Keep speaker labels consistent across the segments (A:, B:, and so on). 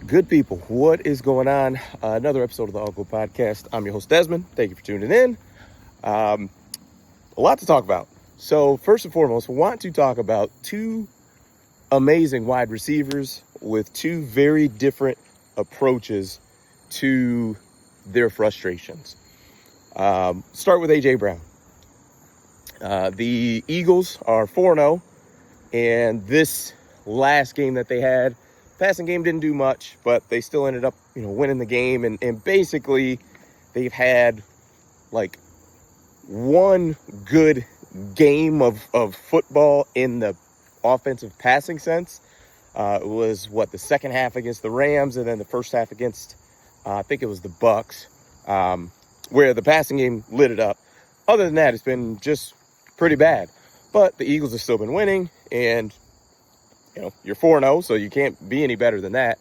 A: Good people, what is going on? Another episode of the Uncle Podcast. I'm your host, Desmond. Thank you for tuning in. A lot to talk about. So first and foremost, I want to talk about two amazing wide receivers with two very different approaches to their frustrations. Start with A.J. Brown. The Eagles are 4-0, and this last game that they had, passing game didn't do much, but they still ended up, winning the game. And basically, they've had like one good game of football in the offensive passing sense. It was the second half against the Rams, and then the first half against, I think it was the Bucks, where the passing game lit it up. Other than that, it's been just pretty bad. But the Eagles have still been winning, and you're 4-0, so you can't be any better than that.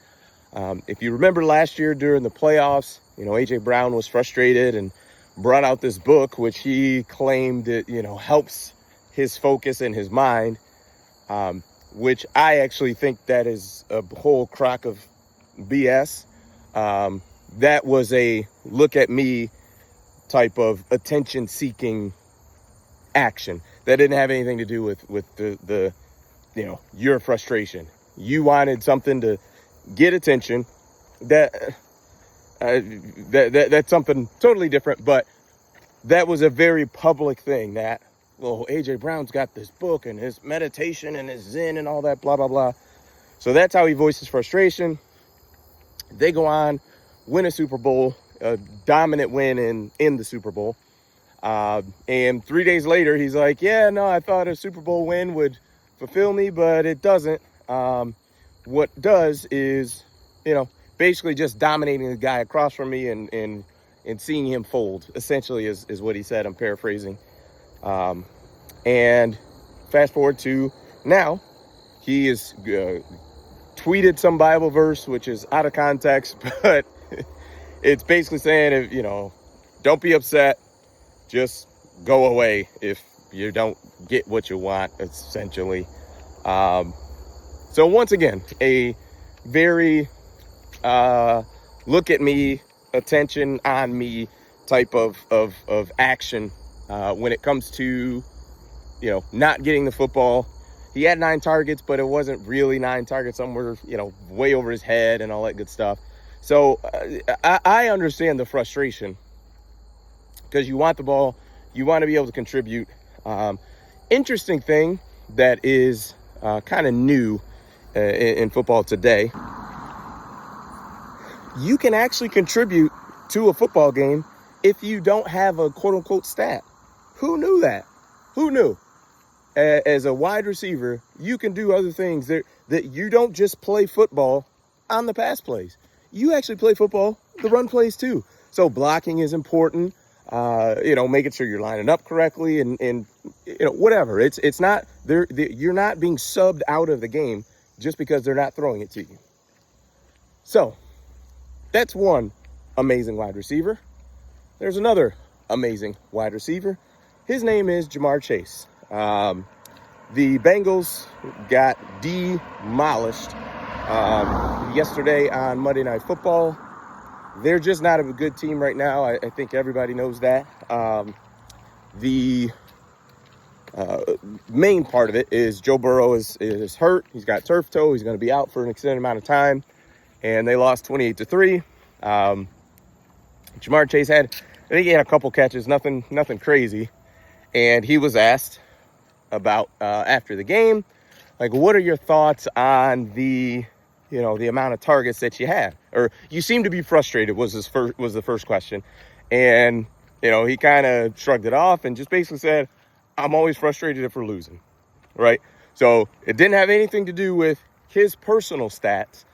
A: If you remember last year during the playoffs, A.J. Brown was frustrated and brought out this book, which he claimed it, helps his focus and his mind, which I actually think that is a whole crock of BS. That was a look at me type of attention-seeking action that didn't have anything to do with the your frustration. You wanted something to get attention. That's something totally different, but that was a very public thing that, A.J. Brown's got this book and his meditation and his Zen and all that, blah, blah, blah. So that's how he voices frustration. They go on, win a Super Bowl, a dominant win in the Super Bowl. And 3 days later, he's like, I thought a Super Bowl win would fulfill me, but it doesn't. What does is, basically just dominating the guy across from me and seeing him fold, essentially is what he said. I'm paraphrasing. And fast forward to now, he is tweeted some Bible verse, which is out of context, but it's basically saying, don't be upset, just go away if you don't get what you want, essentially. So once again, a very look at me, attention on me type of action when it comes to, not getting the football. He had 9 targets, but it wasn't really 9 targets. Some were, way over his head and all that good stuff. So I understand the frustration because you want the ball, you want to be able to contribute. Interesting thing that is kind of new in football today. You can actually contribute to a football game if you don't have a quote-unquote stat. Who knew that? Who knew? As a wide receiver, you can do other things that you don't just play football on the pass plays. You actually play football, the run plays too. So blocking is important. Making sure you're lining up correctly and whatever. It's not you're not being subbed out of the game just because they're not throwing it to you. So that's one amazing wide receiver. There's another amazing wide receiver. His name is Marr. The Bengals got demolished yesterday on Monday Night Football. They're just not a good team right now. I think everybody knows that. The main part of it is Joe Burrow is hurt. He's got turf toe. He's going to be out for an extended amount of time. And they lost 28-3. Jamar Chase I think he had a couple catches, nothing crazy. And he was asked about after the game, like, what are your thoughts on the amount of targets that you had? Or you seem to be frustrated was the first question. And, he kind of shrugged it off and just basically said, I'm always frustrated if we're losing, right? So it didn't have anything to do with his personal stats,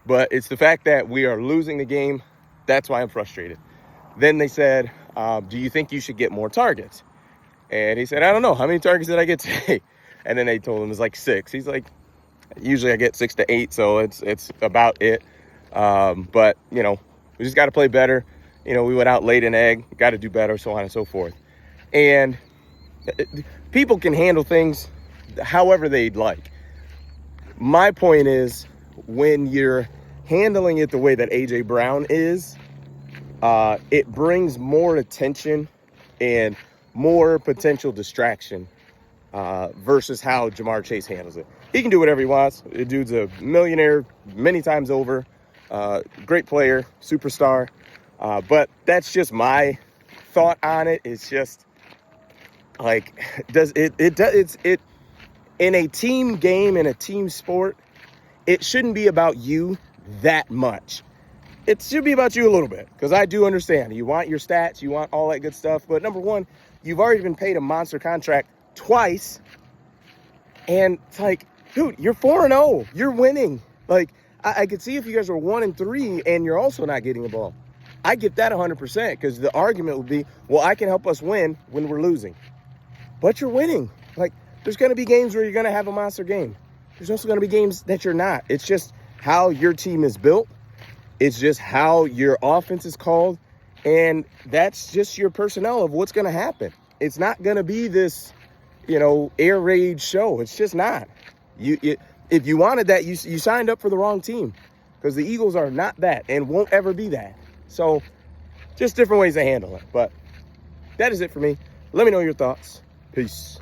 A: but it's the fact that we are losing the game. That's why I'm frustrated. Then they said, do you think you should get more targets? And he said, I don't know. How many targets did I get today? And then they told him it was like 6. He's like, usually I get 6 to 8, so it's about it. But, we just got to play better. We went out, laid an egg, got to do better, so on and so forth. And people can handle things however they'd like. My point is, when you're handling it the way that A.J. Brown is, it brings more attention and more potential distraction versus how Jamar Chase handles it. He can do whatever he wants. The dude's a millionaire many times over. Great player, superstar. But that's just my thought on it. It's just like, it's in a team game, in a team sport, it shouldn't be about you that much. It should be about you a little bit, because I do understand. You want your stats, you want all that good stuff. But number one, you've already been paid a monster contract twice. And it's like, dude, you're 4-0. You're winning. Like, I could see if you guys were 1-3 and you're also not getting the ball. I get that 100%, because the argument would be, well, I can help us win when we're losing. But you're winning. Like, there's going to be games where you're going to have a monster game. There's also going to be games that you're not. It's just how your team is built. It's just how your offense is called. And that's just your personnel of what's going to happen. It's not going to be this, air raid show. It's just not. If you wanted that, you signed up for the wrong team, because the Eagles are not that and won't ever be that. So just different ways to handle it. But that is it for me. Let me know your thoughts. Peace.